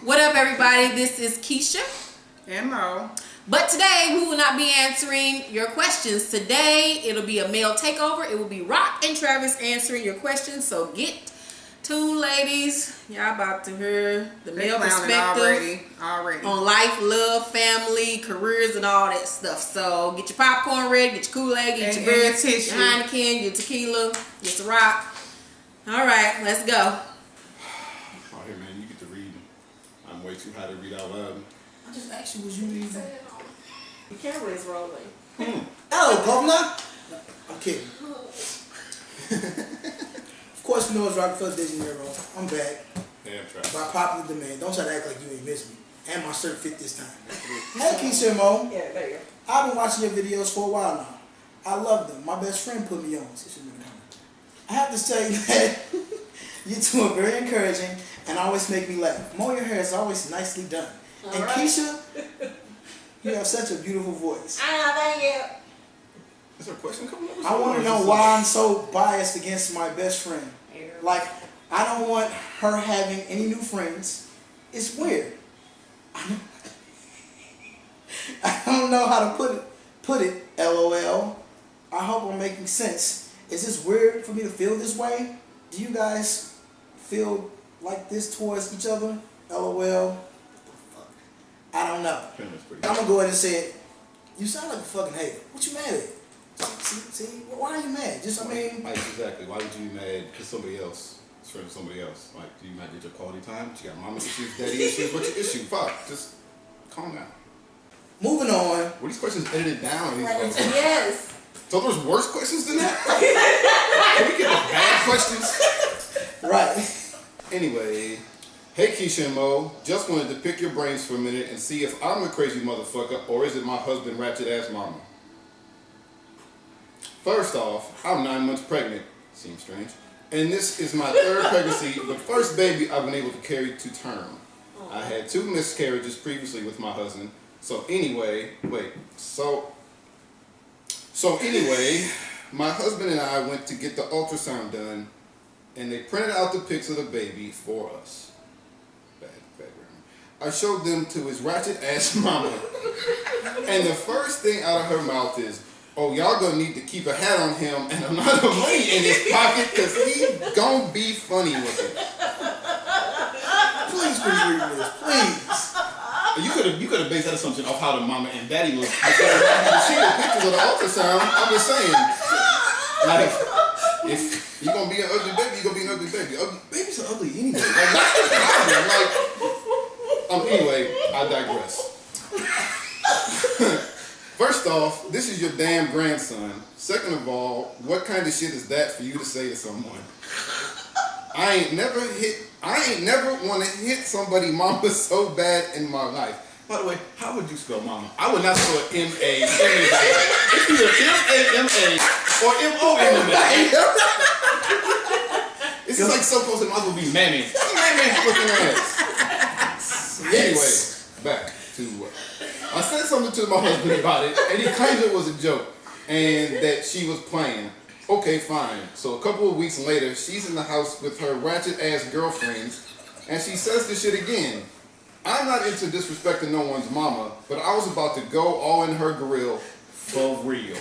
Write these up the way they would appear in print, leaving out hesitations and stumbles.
What up, everybody? This is Keisha and Mo. But today we will not be answering your questions. Today it'll be a male takeover. It will be Rock and Travis answering your questions. So get tuned, ladies. Y'all about to hear the male perspective already on life, love, family, careers, and all that stuff. So get your popcorn ready, get your Kool-Aid, get your beer, your Heineken, your tequila, get the rock. All right, let's go. Oh, here, man, you get to read. I'm way too high to read out loud. I just asked you, was you reading? The camera is rolling. Oh, governor? I'm kidding. Of course, you know it's Rockefeller Disney Hero. I'm back. Damn, Travis. By popular demand. Don't try to act like you ain't missed me. And my shirt fit this time. Hey, Keisha and Mo. Yeah, there you go. I've been watching your videos for a while now. I love them. My best friend put me on. I have to say that you two are very encouraging and always make me laugh. Mo, your hair is always nicely done. All and right. Keisha, you have such a beautiful voice. Thank you. Is there a question coming up? I want to know why I'm so biased against my best friend. Like, I don't want her having any new friends. It's weird. I don't know how to put it, LOL. I hope I'm making sense. Is this weird for me to feel this way? Do you guys feel like this towards each other? LOL. I don't know. I'm gonna go ahead and say it. You sound like a fucking hater. What you mad at? See? Why are you mad? Just, I mean... Like, exactly. Why would you be mad because somebody else is friends with somebody else? Like, do you mad at your quality time? You got mama issues, daddy issues? What's your issue? Fuck. Just calm down. Moving on. Were these questions edited down? Yes. So there's worse questions than that? Can we get the bad questions? Right. Anyway, hey Keisha and Mo, just wanted to pick your brains for a minute and see if I'm a crazy motherfucker or is it my husband ratchet ass mama? First off, I'm 9 months pregnant, seems strange, and this is my third pregnancy, the first baby I've been able to carry to term. I had 2 miscarriages previously with my husband, so anyway, my husband and I went to get the ultrasound done, and they printed out the pics of the baby for us. Bad grammar. I showed them to his ratchet ass mama, and the first thing out of her mouth is, "Oh, y'all gonna need to keep a hat on him and a lot of money in his pocket, cause he gonna be funny with it." Please read this, please. You could have based that assumption off how the mama and daddy look. Because you see the pictures of the ultrasound. I'm just saying, like, if you're gonna be an ugly baby, you're gonna be an ugly baby. Babies are ugly anyway. Like, that's the problem. Like, anyway, I digress. First off, this is your damn grandson. Second of all, what kind of shit is that for you to say to someone? I ain't never want to hit somebody mama so bad in my life. By the way, how would you spell mama? I would not spell it M-A. It's either M-A-M-A or M-O-M-M-A. This is like so close it might as well be mammy. Mammy looking ass. Anyway, back to I said something to my husband about it, and he claimed it was a joke and that she was playing. Okay, fine. So a couple of weeks later, she's in the house with her ratchet ass girlfriends, and she says this shit again. I'm not into disrespecting no one's mama, but I was about to go all in her grill for real.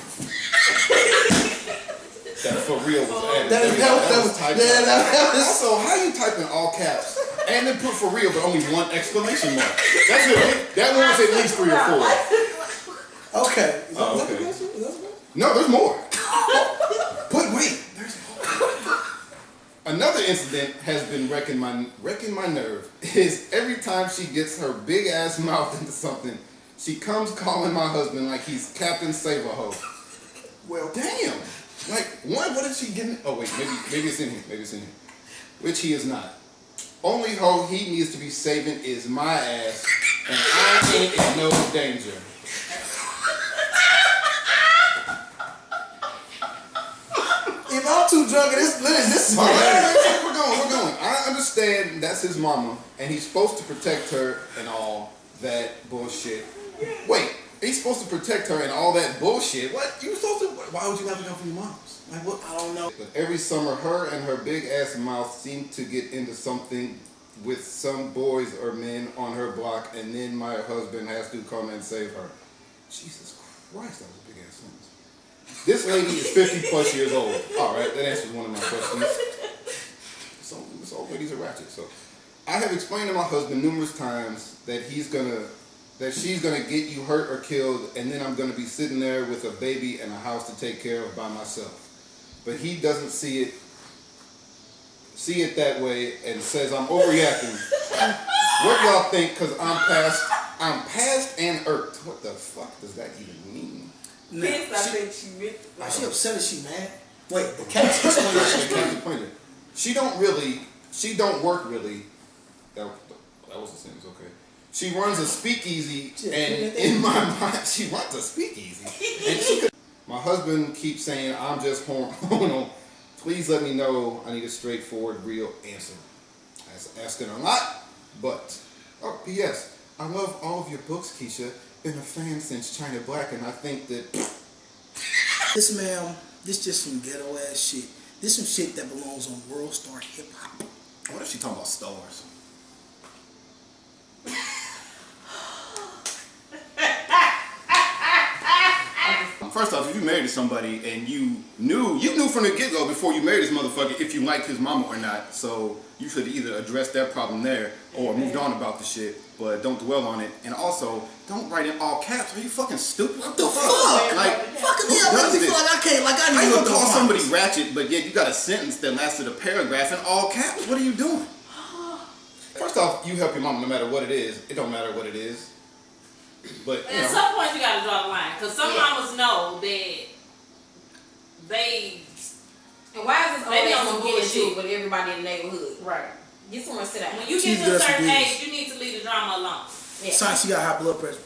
That for real was added. That was typed out. Also, how you type in all caps and then put for real, but only 1 exclamation mark? That one was at least 3 or 4. Okay. Okay. No, there's more. But wait, there's more. Another incident has been wrecking my nerve is every time she gets her big ass mouth into something, she comes calling my husband like he's Captain Save-A-Ho. Well, damn. Like, what is she getting? Oh wait, maybe it's in here. Which he is not. Only hoe he needs to be saving is my ass, and I ain't in no danger. If I'm too drunk, this is We're going. I understand that's his mama, and he's supposed to protect her and all that bullshit. Wait, he's supposed to protect her and all that bullshit? What? You were supposed to? Why would you have to come from your moms? Like what? I don't know. But every summer, her and her big ass mouth seem to get into something with some boys or men on her block, and then my husband has to come and save her. Jesus Christ, that was a big ass sentence. This lady is 50 plus years old. All right, that answers one of my questions. So this old lady's a ratchet. So I have explained to my husband numerous times that she's gonna get you hurt or killed, and then I'm gonna be sitting there with a baby and a house to take care of by myself. But he doesn't see it that way and says I'm overreacting. What y'all think? Cause I'm past and irked. What the fuck does that even mean? Yes, I think she meant. Is she upset or she mad? Wait, the cat's disappointed. She don't work really. That was the sentence, okay. She runs a speakeasy, and in my mind, she runs a speakeasy. And my husband keeps saying, I'm just hormonal. Please let me know. I need a straightforward, real answer. I was asking a lot, but, oh, P.S. I love all of your books, Keisha. Been a fan since China Black, and I think that... This, ma'am, this just some ghetto ass shit. This some shit that belongs on World Star Hip Hop. What if she talking about stars? First off, if you married to somebody and you knew from the get-go before you married this motherfucker if you liked his mama or not, so you should either address that problem there or moved on about the shit, but don't dwell on it. And also, don't write in all caps. Are you fucking stupid? What the fuck? Like, fucking me up makes me feel like I can't, like I how need you to gonna call somebody ratchet, but yet you got a sentence that lasted a paragraph in all caps? What are you doing? First off, you help your mama no matter what it is. It don't matter what it is. But at some point you gotta draw the line, because some mamas know that they. And why is this Maybe always on some some bullshit bullshit with everybody in the neighborhood? Right. Get somewhere to sit down. When you get to a certain age, you need to leave the drama alone. Yeah. Sounds like she got high blood pressure.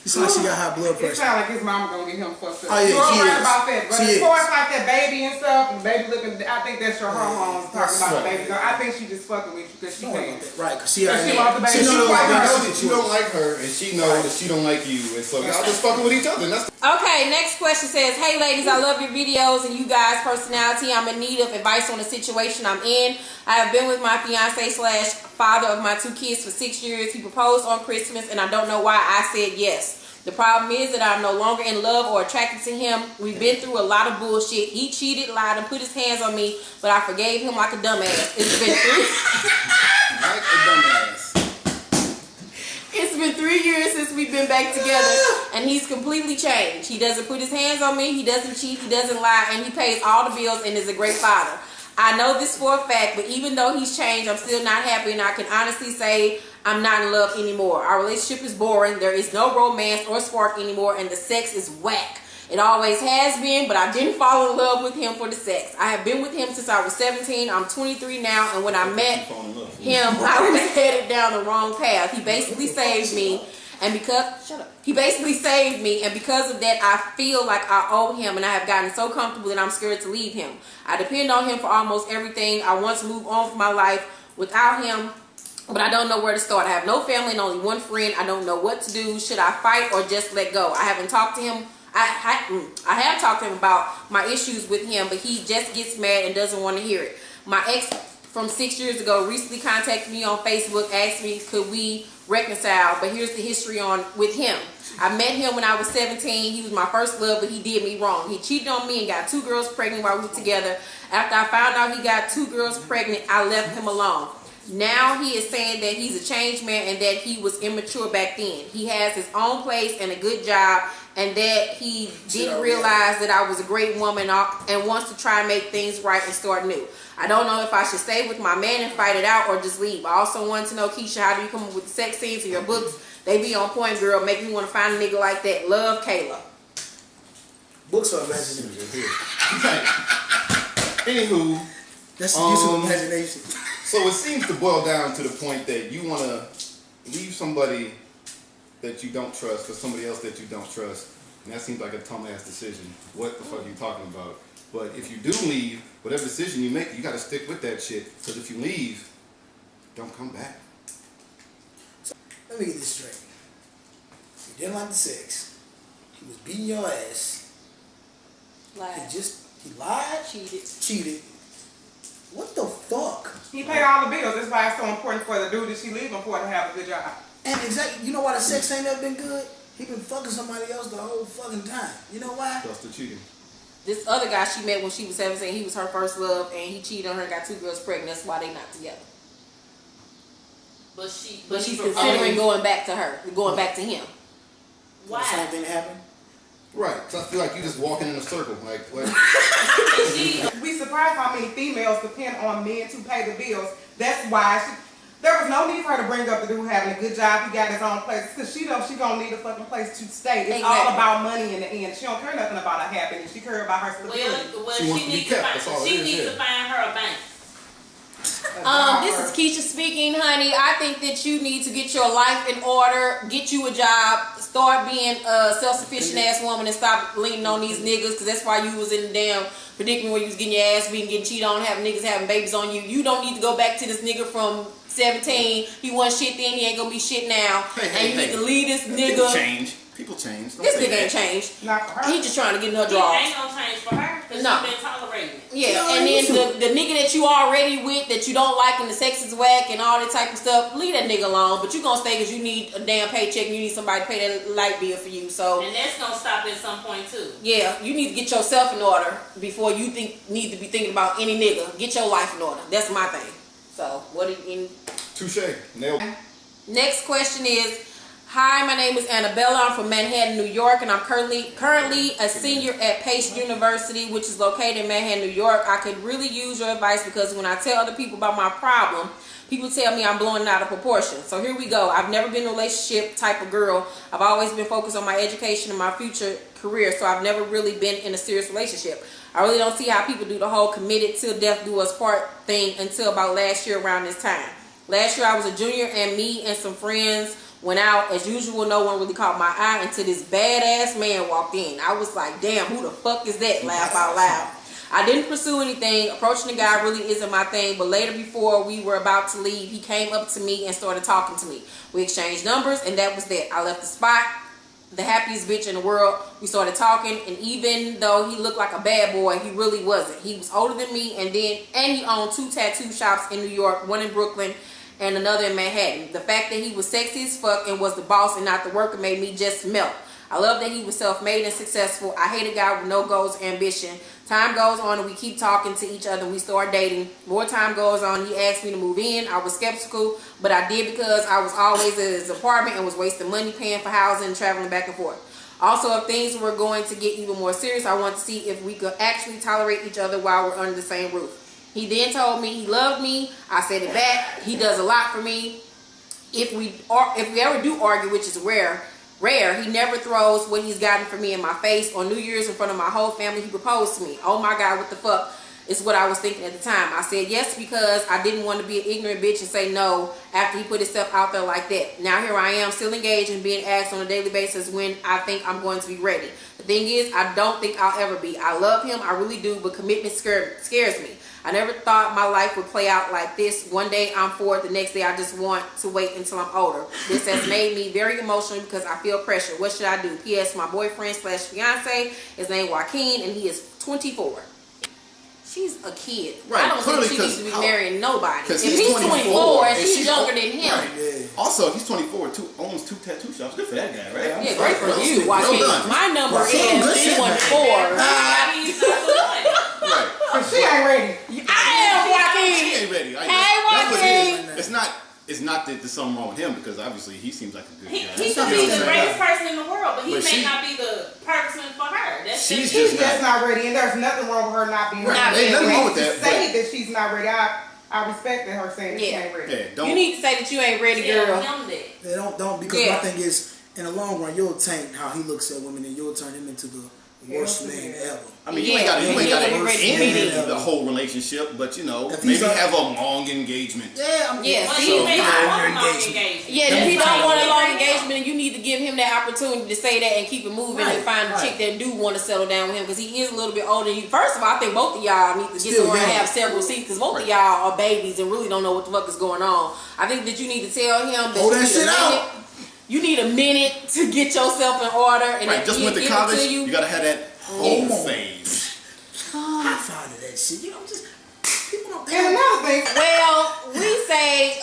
It sounds like she got high blood It pressure. sounds like his mama gonna get him fucked up. Oh, yeah, you are she right is. about that. But She as is. far as like that baby and stuff, and baby looking, I think that's your hormones talking about the baby. I think she just fucking with you because she Don't worry can. about that. Right, because she Because already she wants the baby. she She know probably those knows that you don't like her, and she knows that she don't like you, and so y'all just fucking with each other. And that's Okay, next question says, hey ladies, I love your videos and you guys' personality. I'm in need of advice on the situation I'm in. I have been with my fiance / father of my 2 kids for 6 years. He proposed on Christmas and I don't know why I said yes. The problem is that I'm no longer in love or attracted to him. We've been through a lot of bullshit. He cheated, lied, and put his hands on me, but I forgave him like a dumbass. It's been 3 years since we've been back together, and he's completely changed. He doesn't put his hands on me, he doesn't cheat, he doesn't lie, and he pays all the bills and is a great father. I know this for a fact, but even though he's changed, I'm still not happy, and I can honestly say I'm not in love anymore. Our relationship is boring. There is no romance or spark anymore, and the sex is whack. It always has been, but I didn't fall in love with him for the sex. I have been with him since I was 17. I'm 23 now, and when I met him, I was headed down the wrong path. He basically saved me, and because of that, I feel like I owe him, and I have gotten so comfortable that I'm scared to leave him. I depend on him for almost everything. I want to move on from my life without him, but I don't know where to start. I have no family and only one friend. I don't know what to do. Should I fight or just let go? I haven't talked to him. I have talked to him about my issues with him, but he just gets mad and doesn't want to hear it. My ex from 6 years ago recently contacted me on Facebook, asked me could we reconcile, but here's the history with him. I met him when I was 17. He was my first love, but he did me wrong. He cheated on me and got 2 girls pregnant while we were together. After I found out he got 2 girls pregnant, I left him alone. Now he is saying that he's a changed man and that he was immature back then. He has his own place and a good job, and that he didn't realize that I was a great woman and wants to try and make things right and start new. I don't know if I should stay with my man and fight it out or just leave. I also want to know, Keisha, how do you come up with the sex scenes in your books? They be on point, girl. Make me want to find a nigga like that. Love, Kayla. Books are imagination. Anywho, That's the use of imagination. so it seems to boil down to the point that you want to leave somebody that you don't trust for somebody else that you don't trust, and that seems like a dumb-ass decision. What the fuck are you talking about? But if you do leave, whatever decision you make, you got to stick with that shit. Because if you leave, don't come back. Let me get this straight. You didn't like the sex. He was beating your ass. Lied. He lied? Cheated. Cheated. What the fuck? He paid all the bills. That's why it's so important for the dude that she leaving for to have a good job. And exactly, you know why the sex ain't never been good? He been fucking somebody else the whole fucking time. You know why? That's the cheating. This other guy she met when she was 17, he was her first love, and he cheated on her and got 2 girls pregnant. That's why they not together. But But she's he considering going back to her, going back to him. Why? The same thing happened. Right. So I feel like you just walking in a circle. Like, what? We surprised how many females depend on men to pay the bills. That's why there was no need for her to bring up the dude having a good job. He got his own place because she gonna need a fucking place to stay. It's all Exactly. about money in the end. She don't care nothing about her happiness. She care about her stability. Well, She wants to be needs kept. That's all it she is, needs yeah. to find her a bank. This is Keisha speaking, honey. I think that you need to get your life in order, get you a job, start being a self-sufficient ass woman, and stop leaning on these niggas, because that's why you was in the damn predicament where you was getting your ass beaten, getting cheated on, having niggas having babies on you. You don't need to go back to this nigga from 17. He wasn't shit then, he ain't gonna be shit now. Hey, and you need to leave this People nigga. change. People change. Don't This say nigga ain't that. changed. Not for her. He just trying to get in her He drawers. ain't gonna change for her because No. she been tolerating it. Yeah, and then the nigga that you already with, that you don't like and the sex is whack and all that type of stuff, leave that nigga alone. But you gonna stay because you need a damn paycheck and you need somebody to pay that light bill for you. So And that's gonna stop at some point too. yeah, you need to get yourself in order before you need to be thinking about any nigga. Get your life in order. That's my thing. So what do you? Touche. Nailed. Next question is, hi, my name is Annabella. I'm from Manhattan, New York, and I'm currently a senior at Pace University, which is located in Manhattan, New York. I could really use your advice because when I tell other people about my problem, people tell me I'm blowing it out of proportion. So here we go. I've never been a relationship type of girl. I've always been focused on my education and my future career, so I've never really been in a serious relationship. I really don't see how people do the whole committed till death do us part thing until about last year around this time. Last year I was a junior and me and some friends went out. As usual, no one really caught my eye until this badass man walked in. I was like, damn, who the fuck is that? Laugh out loud. I didn't pursue anything. Approaching the guy really isn't my thing, but later before we were about to leave, he came up to me and started talking to me. We exchanged numbers and that was that. I left the spot, the happiest bitch in the world. We started talking, and even though he looked like a bad boy, he really wasn't. He was older than me, and he owned 2 tattoo shops in New York, one in Brooklyn and another in Manhattan. The fact that he was sexy as fuck and was the boss and not the worker made me just melt. I love that he was self-made and successful. I hate a guy with no goals, ambition. Time goes on and we keep talking to each other. We start dating. More time goes on. He asked me to move in. I was skeptical, but I did because I was always at his apartment and was wasting money paying for housing and traveling back and forth. Also, if things were going to get even more serious, I wanted to see if we could actually tolerate each other while we're under the same roof. He then told me he loved me. I said it back. He does a lot for me. If we ever do argue, which is rare, he never throws what he's gotten for me in my face. On New Year's in front of my whole family, he proposed to me. Oh my God, what the fuck is what I was thinking at the time. I said yes because I didn't want to be an ignorant bitch and say no after he put himself out there like that. Now here I am still engaged and being asked on a daily basis when I think I'm going to be ready. The thing is, I don't think I'll ever be. I love him, I really do, but commitment scares me. I never thought my life would play out like this. One day I'm for it, the next day I just want to wait until I'm older. This has made me very emotional because I feel pressure. What should I do? P.S. My boyfriend/fiance, his name Joaquin, and he is 24. She's a kid. Right, I don't clearly, think she needs to be how- marrying nobody. If 'cause he's he's 24 and and she's she's younger old. than him. Right. Yeah. Also, he's 24, owns 2 tattoo shops. Good for that guy, right? Yeah, great for you, Well Joaquin. done. My number Well, is good shit, man. 314. He's not the one. Right. But she ain't ready. I am She Joaquin. ain't ready. Hey, That's what it Joaquin. is. It's not that there's something wrong with him because obviously he seems like a good guy. He could be the greatest person in the world, but he But may she- not be the person for her. That's She's just She's just not ready, and there's nothing wrong with her not being Right. ready. Ain't nothing wrong with To that, say that she's not ready, I respected her saying that she Yeah. ain't ready. Yeah, don't. You need to say that you ain't ready, tell girl. him that. They don't because Yeah. my thing is, in the long run, you'll taint how he looks at women, and you'll turn him into the worst Yeah. man ever. I mean, you Yeah, ain't got yeah, to yeah, end yeah. the whole relationship, but you know, If maybe he's a- have a long engagement. Yeah, I'm Yeah, Well, see, he may so, not you know, want a your long engagement. engagement. Yeah, if he don't want a long Right. engagement, you need to give him that opportunity to say that and keep it moving Right, and find a right. chick that do want to settle down with him because he is a little bit older than you. First of all, I think both of y'all need to get Still somewhere and young. have several seats because both of y'all are babies and really don't know what the fuck is going on. I think that you need to tell him that Hold you that need shit a minute. out. You need a minute to get yourself in order, and Right, if just he went to give it college. to You gotta have that Hold whole on. phase. high five to that shit. You know, just And another thing, Well, we say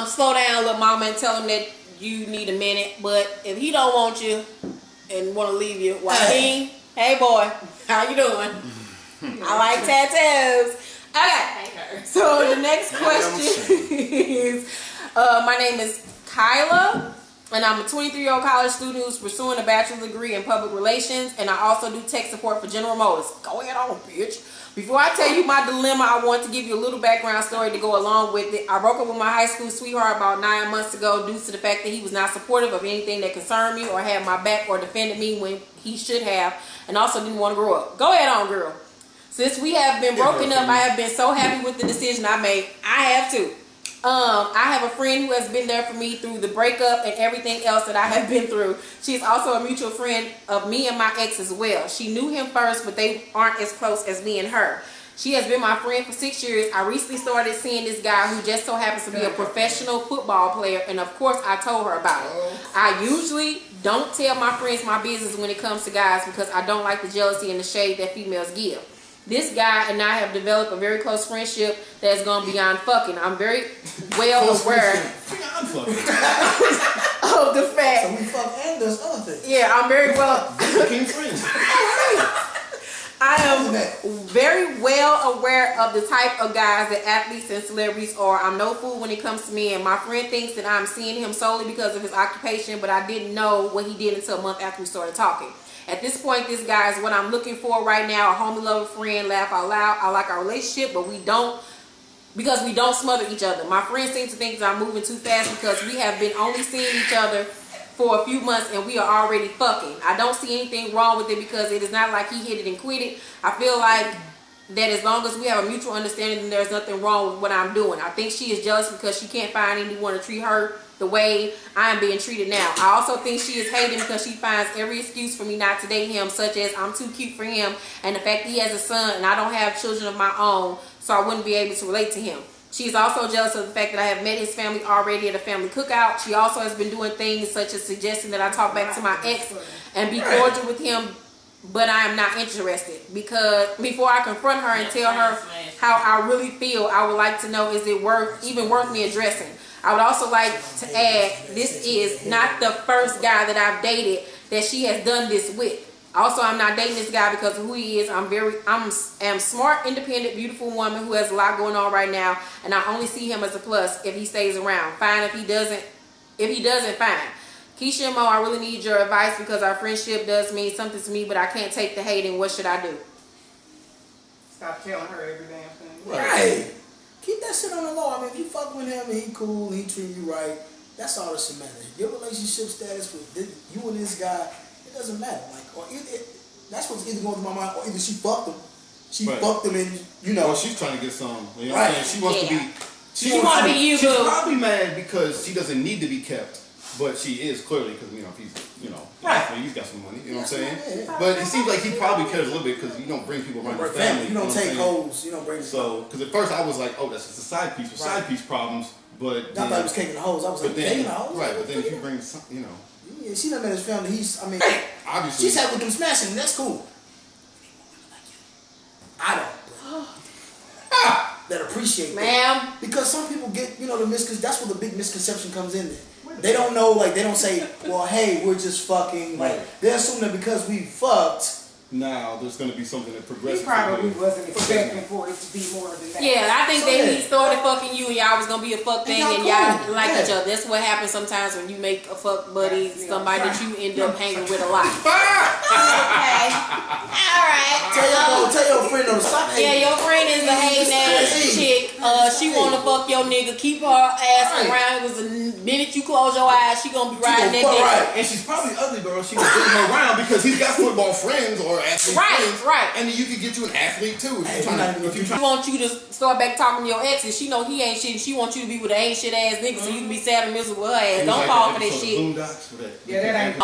slow down, little mama, and tell him that you need a minute. But if he don't want you and want to leave you, Joaquin, hey boy, how you doing? I like tattoos. Okay, so the next question is, my name is Kyla, and I'm a 23-year-old college student who's pursuing a bachelor's degree in public relations, and I also do tech support for General Motors. Go ahead on, bitch. Before I tell you my dilemma, I want to give you a little background story to go along with it. I broke up with my high school sweetheart about 9 months ago due to the fact that he was not supportive of anything that concerned me or had my back or defended me when he should have, and also didn't want to grow up. Go ahead on, girl. Since we have been broken up, I have been so happy with the decision I made. I have too. I have a friend who has been there for me through the breakup and everything else that I have been through. She's also a mutual friend of me and my ex as well. She knew him first, but they aren't as close as me and her. She has been my friend for 6 years. I recently started seeing this guy who just so happens to be a professional football player, and of course I told her about it. I usually don't tell my friends my business when it comes to guys because I don't like the jealousy and the shade that females give. This guy and I have developed a very close friendship that has gone beyond fucking. I'm very well aware of the fact. So we fuck and there's other things. Yeah, I'm very well. Became friends. I am very well aware of the type of guys that athletes and celebrities are. I'm no fool when it comes to me, and my friend thinks that I'm seeing him solely because of his occupation, but I didn't know what he did until a month after we started talking. At this point, this guy is what I'm looking for right now, a homie, lover, friend, laugh out loud. I like our relationship, but we don't smother each other. My friend seems to think that I'm moving too fast because we have been only seeing each other for a few months and we are already fucking. I don't see anything wrong with it because it is not like he hit it and quit it. I feel like that as long as we have a mutual understanding, then there's nothing wrong with what I'm doing. I think she is jealous because she can't find anyone to treat her the way I am being treated now. I also think she is hating because she finds every excuse for me not to date him, such as I'm too cute for him and the fact that he has a son and I don't have children of my own, so I wouldn't be able to relate to him. She is also jealous of the fact that I have met his family already at a family cookout. She also has been doing things such as suggesting that I talk back to my ex and be cordial with him, but I am not interested. Because before I confront her and tell her how I really feel, I would like to know, is it even worth me addressing? I would also like to add, this is not the first guy that I've dated that she has done this with. Also, I'm not dating this guy because of who he is. I'm smart, independent, beautiful woman who has a lot going on right now, and I only see him as a plus if he stays around. Fine if he doesn't. Fine. Keisha and Mo, I really need your advice because our friendship does mean something to me, but I can't take the hate, and what should I do? stop telling her every damn thing. Right. Keep that shit on the low. I mean, if you fuck with him and he cool, he treat you right, that's all that should matter. Your relationship status with you and this guy, it doesn't matter. Like, or that's what's either going through my mind, or either she fucked him. She fucked him, and you know. Well, she's trying to get some. You know what I'm saying? She wants to be. She wants to be you. She's probably mad because she doesn't need to be kept, but she is clearly because if he's he's got some money. You know what I'm saying? Yeah. But it seems like he probably cares a little bit because you don't bring people around your family. You don't take hoes. You don't bring. So, because at first I was like, oh, that's just a side piece for side piece problems. But I thought he was caking the hoes. I was like, caking the hoes? Right, but then if you bring some, Yeah, she done met his family. obviously. She's happy with them smashing. That's cool. I don't. That appreciate that. Because some people get, that's where the big misconception comes in there. They don't know, they don't say, well, hey, we're just fucking. They assume that because we fucked. Now there's going to be something that progresses. He probably wasn't expecting for it to be more than that. Yeah, I think that he started fucking you and y'all was going to be a fuck thing and y'all like each other. That's what happens sometimes when you make a fuck buddy, somebody that you end up hanging with a lot. Okay. Alright. Tell your friend on the side. Yeah, your friend is a hating ass chick. She want to fuck your nigga. Keep her ass around. It was the minute you close your eyes, she going to be riding that dick. Right. And she's probably ugly, bro. She was getting her around because he's got football friends or athlete friends. Right. And then you could get you an athlete too. She want you to start back talking to your ex and she know he ain't shit and she wants you to be with an ain't shit ass nigga so you can be sad and miserable with her ass. Don't fall for that shit. Yeah, that ain't.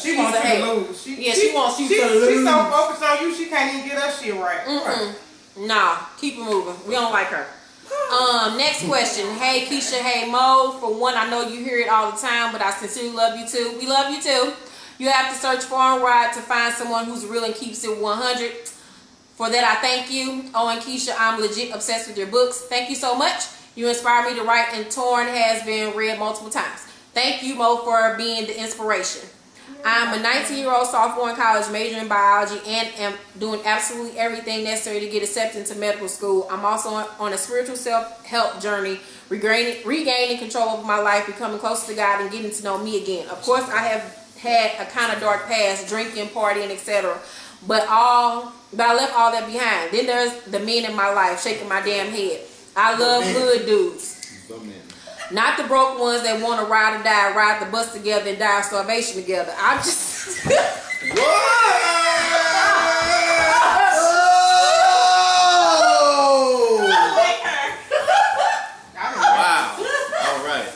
She wants you to lose. She wants you to lose. She's so focused on you, she can't even get her shit right. Nah, keep it moving. We don't like her. Next question. Hey Keisha, hey Mo. For one, I know you hear it all the time, but I sincerely love you too. We love you too. You have to search far and wide to find someone who's real and keeps it 100. For that, I thank you. Oh, and Keisha, I'm legit obsessed with your books. Thank you so much. You inspire me to write, and Torn has been read multiple times. Thank you, Mo, for being the inspiration. I'm a 19-year-old sophomore in college, majoring in biology, and am doing absolutely everything necessary to get accepted into medical school. I'm also on a spiritual self-help journey, regaining control over my life, becoming closer to God, and getting to know me again. Of course, I have had a kind of dark past, drinking, partying, etc. But I left all that behind. Then there's the men in my life shaking my damn head. I love good dudes. The men. Not the broke ones that want to ride or die, ride the bus together and die of starvation together. I'm just... Wow. All right.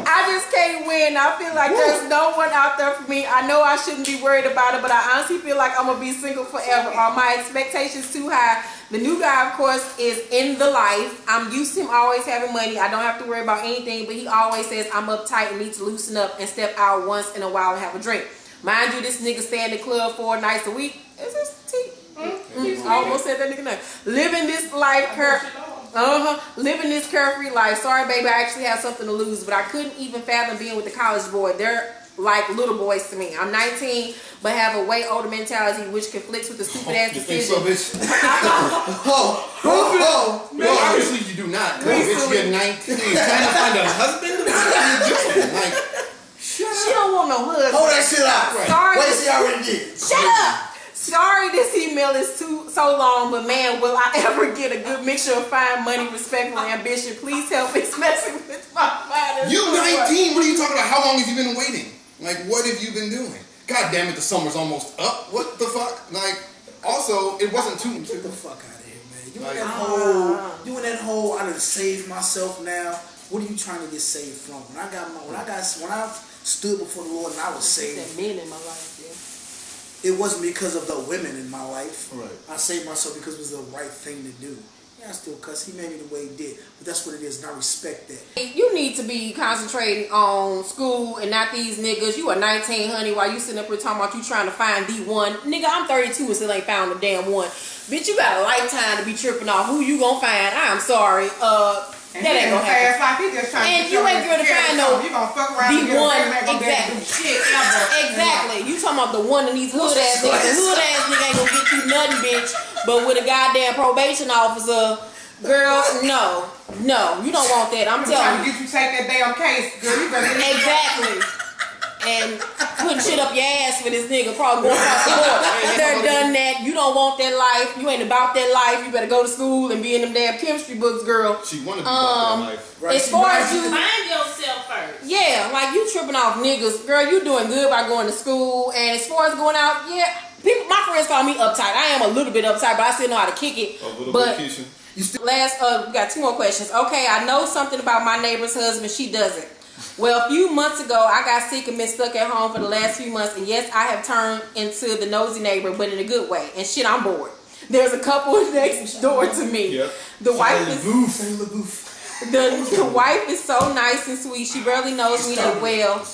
I just can't win. I feel like there's no one out there for me. I know I shouldn't be worried about it, but I honestly feel like I'm going to be single forever. Are my expectations too high? The new guy, of course, is in the life. I'm used to him always having money. I don't have to worry about anything, but he always says I'm uptight and need to loosen up and step out once in a while and have a drink. Mind you, this nigga stay in the club 4 nights a week. Is this T? I almost said that nigga name. Living this life, living this carefree life. Sorry, baby, I actually have something to lose, but I couldn't even fathom being with the college boy. They're like little boys to me. I'm 19, but have a way older mentality, which conflicts with the stupid ass decision. You think so, bitch? No, obviously you do not. Bitch, you're 19. Trying to find a husband? What are you doing? Like, she don't want no husband. Hold that shit out. Right. Sorry. Wait, she already did. Shut up. Sorry this email is so long, but man, will I ever get a good mixture of fine money, respect, and ambition? Please help me. It's messing with my mind. you 19? What are you talking about? How long have you been waiting? Like, what have you been doing? God damn it, the summer's almost up. What the fuck? Like, also, it wasn't too... Get the fuck out of here, man. You Like, in that hole, I done saved myself now. What are you trying to get saved from? When I stood before the Lord and I was saved, That men in my life, it wasn't because of the women in my life. Right. I saved myself because it was the right thing to do. Yeah, I still cuss. He made me the way he did. But that's what it is, and I respect that. You need to be concentrating on school and not these niggas. You are 19, honey, while you sitting up here talking about you trying to find the one. Nigga, I'm 32 and still ain't found the damn one. Bitch, you got a lifetime to be tripping off who you gonna find. I'm sorry. And that ain't gonna happen. Like he just trying And to you ain't gonna find no you gonna fuck around the and get one. a friend that gonna Exactly. do shit ever. Exactly. You talking about the one of these hood ass niggas. The hood ass nigga ain't gonna get you nothing, bitch. But with a goddamn probation officer, girl, no, you don't want that. I'm Trying telling to you. get you take that damn case, girl. You better Exactly. And putting shit up your ass for this nigga, probably going across the border. They're done that. You don't want that life. You ain't about that life. You better go to school and be in them damn chemistry books, girl. She wanted to be about that life. Right. As far as you, Find yourself first. yeah, like you tripping off niggas, girl. You doing good by going to school. And as far as going out, yeah, people, my friends call me uptight. I am a little bit uptight, but I still know how to kick it. A little But bit, Keisha. we got 2 more questions. Okay, I know something about my neighbor's husband. She doesn't. Well, a few months ago, I got sick and been stuck at home for the last few months. And yes, I have turned into the nosy neighbor, but in a good way. And shit, I'm bored. There's a couple next door to me. Yep. The wife is Boof. the wife is so nice and sweet. She barely knows me that well.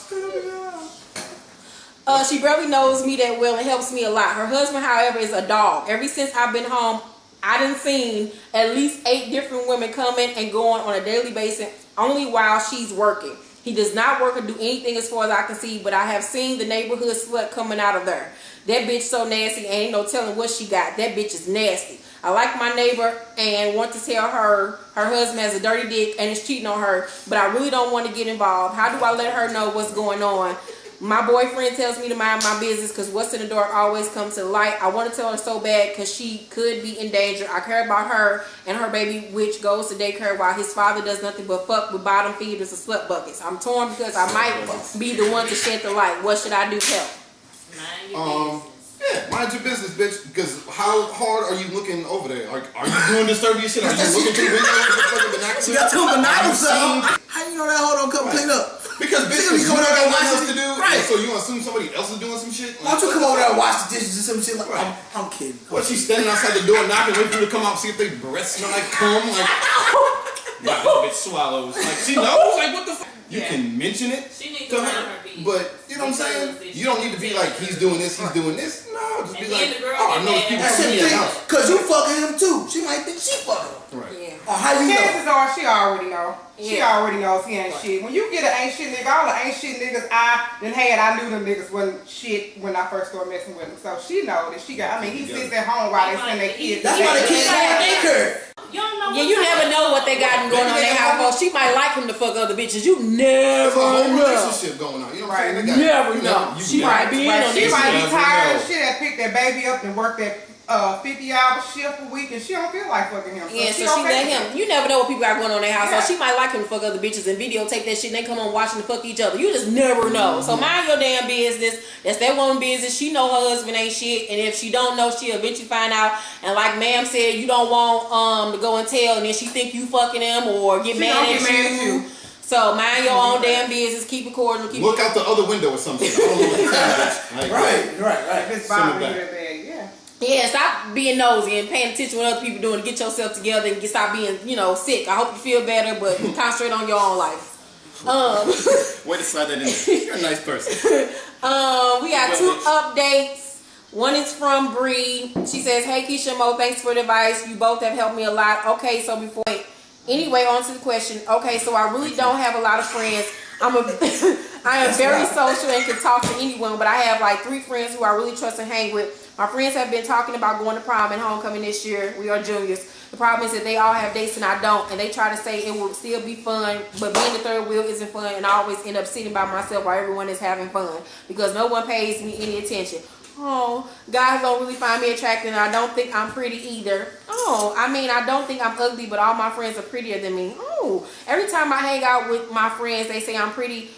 She barely knows me that well and helps me a lot. Her husband, however, is a dog. Ever since I've been home, I done seen at least 8 different women coming and going on a daily basis, only while she's working. He does not work or do anything as far as I can see, but I have seen the neighborhood slut coming out of there. That bitch so nasty, ain't no telling what she got. That bitch is nasty. I like my neighbor and want to tell her husband has a dirty dick and is cheating on her, but I really don't want to get involved. How do I let her know what's going on? My boyfriend tells me to mind my business because what's in the dark always comes to the light. I want to tell her so bad because she could be in danger. I care about her and her baby, which goes to daycare while his father does nothing but fuck with bottom feeders and slut buckets. I'm torn because I might be the one to shed the light. What should I do to help? Mind your business. Yeah, mind your business, bitch. Because how hard are you looking over there? Are you doing disturbing shit? Are you looking through the window with the fucking binoculars? You got 2 binoculars Are you up. How you know that hoe don't come clean up? Because bitch, You you come don't over there got and nothing watch else to it. do. Right. So you assume somebody else is doing some shit? Why don't you come over there and wash the dishes or some shit? Like, Right. I'm kidding. What, she's standing outside the door knocking, waiting for you to come out, see if they breath smell like cum? Like, wow, this bitch swallows. Like, she knows? Like, what the fuck? You can mention it. She needs to to run her, her beat. but you know what I'm saying? You don't need to be like, he's doing this, he's doing this. No, just And be then like, the girl oh, I get know mad. people That's from the your thing, house. cause you fucking him too. She might think she fucking him. Right. Yeah. Or how you know? Chances are she already know. She Yeah. already knows he ain't shit. When you get an ain't shit nigga, all the ain't shit niggas I knew them niggas wasn't shit when I first started messing with him. So she know that she got, I mean, he sits at home while they send their kids. That's why the kids don't daycare. You don't know. Yeah, you never know what they got going on in their household. She might like him to fuck other bitches. You There's a whole never know. relationship going on. You know what I'm saying? They Never you know. you She never- might be in on She this. might be never tired know. of shit and pick that baby up and work that 50-hour shift a week and she don't feel like fucking him. Yeah, so she okay let with him. it. You never know what people got going on in their household. Yeah. She might like him to fuck other bitches and videotape that shit and they come on watching to fuck each other. You just never know. So mind your damn business. That's that woman business. She know her husband ain't shit. And if she don't know, she'll eventually find out. And like ma'am said, you don't want to go and tell and then she think you fucking him or get She mad gonna at get mad at you. you. So mind your own damn business. Keep it cordial. Keep Look out the other window or something. I don't know what you're saying. Like, Right. If it's Send it bothering you back. that bad, yeah. Yeah, stop being nosy and paying attention to what other people doing to get yourself together and stop being, sick. I hope you feel better, but concentrate on your own life. Way to slide that in there. You're a nice person. We got two updates. One is from Bree. She says, "Hey Keisha and Mo, thanks for the advice. You both have helped me a lot." Okay, so anyway, on to the question. Okay, so I really don't have a lot of friends. I am very social and can talk to anyone, but I have like 3 friends who I really trust and hang with. My friends have been talking about going to prom and homecoming this year. We are juniors. The problem is that they all have dates and I don't, and they try to say it will still be fun, but being the third wheel isn't fun, and I always end up sitting by myself while everyone is having fun because no one pays me any attention. Oh, guys don't really find me attractive, and I don't think I'm pretty either. Oh, I don't think I'm ugly, but all my friends are prettier than me. Oh, every time I hang out with my friends, they say I'm pretty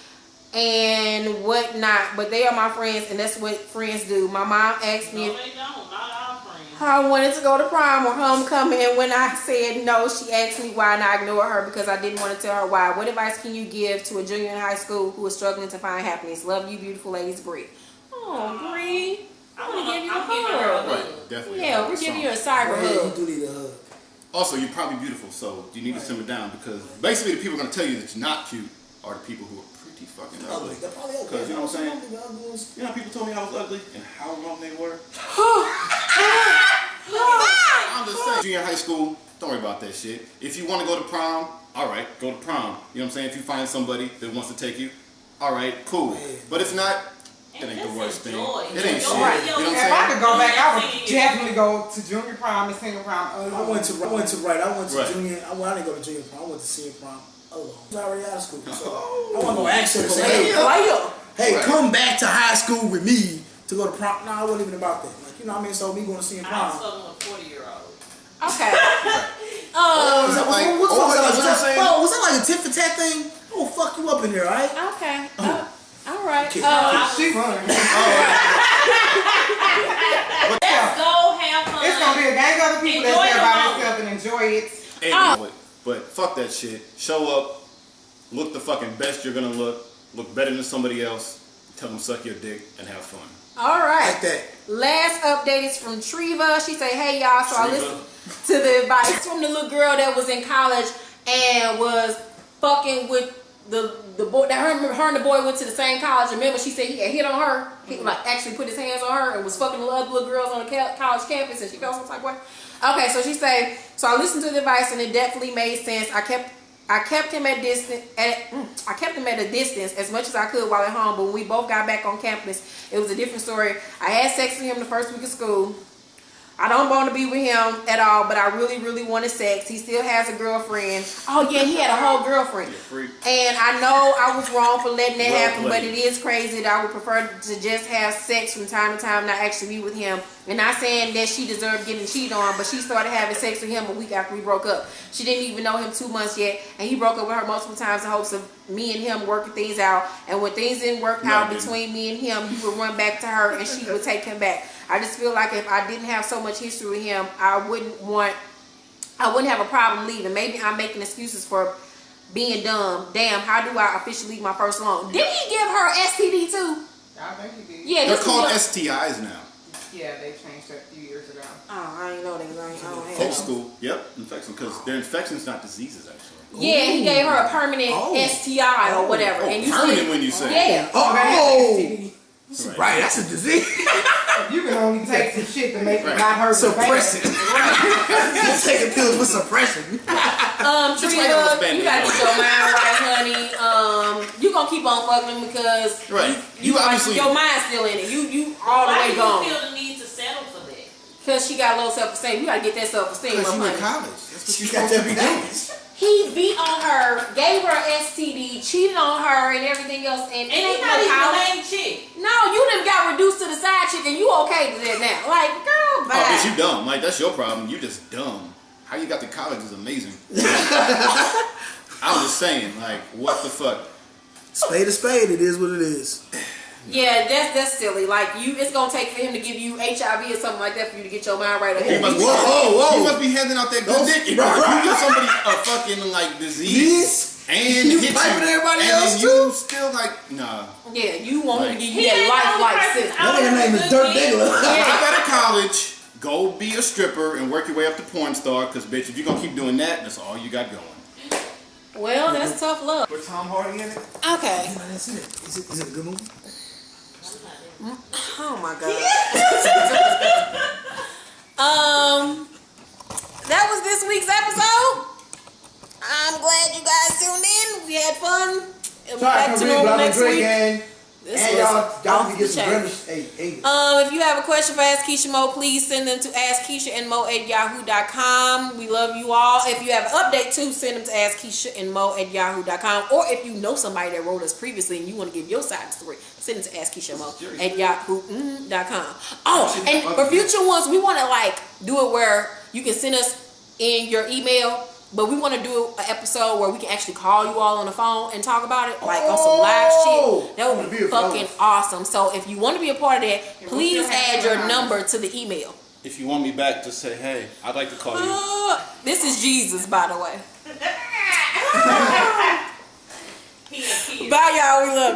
and whatnot, but they are my friends, and that's what friends do. My mom asked me No, if they don't. Not our friends. I wanted to go to prom or homecoming, and when I said no, she asked me why, and I ignored her because I didn't want to tell her why. What advice can you give to a junior in high school who is struggling to find happiness? Love you, beautiful ladies, Bree. Oh, Bree. I want to give you a I'm giving her a hug. hug. Right, definitely. Yeah, we're giving you a cyber Yeah, you hug. do need a hug. Also, you're probably beautiful, so you need to simmer down because basically the people are going to tell you that you're not cute are the people who are pretty fucking ugly. They're probably ugly. Because you know what I'm saying? The ugly ones. You know how people told me I was ugly and how wrong they were? I'm just saying. Junior high school, don't worry about that shit. If you want to go to prom, alright, go to prom. You know what I'm saying? If you find somebody that wants to take you, alright, cool. But if not, it ain't the worst thing. It ain't shit. You know what I'm If I saying? could go back, I would definitely go to junior prom and senior prom. I went to junior. I didn't go to junior prom. I went to senior prom alone. I was already out of school. So I wasn't gonna ask her to say, hey, come back to high school with me to go to prom. No, I wasn't even about that. Like, you know what I mean? So me going to senior I prom. was fucking with 40-year-old. Okay. Was that, Like, what's oh, that, that's what I'm saying. bro, was that like a tit for tat thing? I'm gonna fuck you up in here, alright? Okay. All right. She running. Let's go have fun. It's gonna be a gang of other people that's Enjoy there the by moment. themselves and enjoy it. Anyway, but fuck that shit. Show up, look the fucking best you're gonna look better than somebody else, tell them suck your dick, and have fun. All right. Like that. Last update is from Treva. She say, "Hey y'all, so I Treva. listened to the advice from the little girl that was in college and was fucking with the boy. That her and the boy went to the same college. Remember, she said he had hit on her. He like actually put his hands on her and was fucking the other little girls on the college campus, and she felt some type of way. Okay, so she say, so I listened to the advice and it definitely made sense. I kept him at a distance as much as I could while at home, but when we both got back on campus, it was a different story. I had sex with him the first week of school. I don't want to be with him at all, but I really, really wanted sex. He still has a girlfriend. Oh yeah, he had a whole girlfriend. And I know I was wrong for letting that happen, but it is crazy that I would prefer to just have sex from time to time, not actually be with him. And not saying that she deserved getting cheated on, but she started having sex with him a week after we broke up. She didn't even know him 2 months yet, and he broke up with her multiple times in hopes of me and him working things out. And when things didn't work out between me and him, he would run back to her and she would take him back. I just feel like if I didn't have so much history with him, I wouldn't have a problem leaving. Maybe I'm making excuses for being dumb. Damn, how do I officially leave my first loan? Did he give her STD too? I think he did. Yeah, They're this called was- STIs now. Yeah, they changed that a few years ago. Oh, I didn't know that. I don't have Folk them. school. Yep, infection. Because they're infections, not diseases, actually. Yeah, he gave her a permanent STI or whatever. And you permanent still, when you say. yeah. Right, that's a disease. You can only take some shit to make it not hurt. Suppressing. You're taking pills for suppression. Just Trina, like on the you gotta get your mind right, honey. You gonna keep on fucking because Right. you You obviously- your mind's still in it. You all the Why way do you gone. feel the need to settle for that? Because she got low self-esteem. You gotta get that self-esteem Because up, you in honey. college. That's what You you got supposed to to be be doing. doing. He beat on her, gave her STD, cheated on her, and everything else. And it And ain't he's not no even the college. main chick. No, you done got reduced to the side chick, and you okay to that now? Like, girl, Oh, bitch, bye. you dumb. Like, that's your problem. You just dumb. How you got to college is amazing. I'm just saying, like, what the fuck? Spade to spade, it is what it is. Yeah, that's silly. Like it's gonna take for him to give you HIV or something like that for you to get your mind right. He must, Whoa. he must be handing out that good Those- dick. If right. you give somebody a fucking, like, disease and You hit piping everybody and else, then too? you still, like, nah. Yeah, you want him to give you He that ain't life no like person system. out That nigga of name the is Dirk good Diggler. Drop out of college, go be a stripper and work your way up to porn star, because, bitch, if you're going to keep doing that, that's all you got going. Well, that's tough love. With Tom Hardy in it? Okay. Yeah, that's it. Is it a good movie? Oh my god. That was this week's episode. I'm glad you guys tuned in. We had fun. And we're back to normal next week. And This y'all was can off get the some chain. grimace. Hey. If you have a question for Ask Keisha Mo, please send them to askkeishaandmo@yahoo.com. We love you all. If you have an update too, send them to askkeishaandmo@yahoo.com. Or if you know somebody that wrote us previously and you want to give your side of the story, send it to askkeishaandmo@yahoo.com. Oh, and for future ones, we want to like do it where you can send us in your email. But we want to do an episode where we can actually call you all on the phone and talk about it, like on some live shit. That would be fucking awesome. So if you want to be a part of that, please add your number to the email. If you want me back, just say, hey, I'd like to call you. This is Jesus, by the way. He a kid. Bye, y'all. We love you.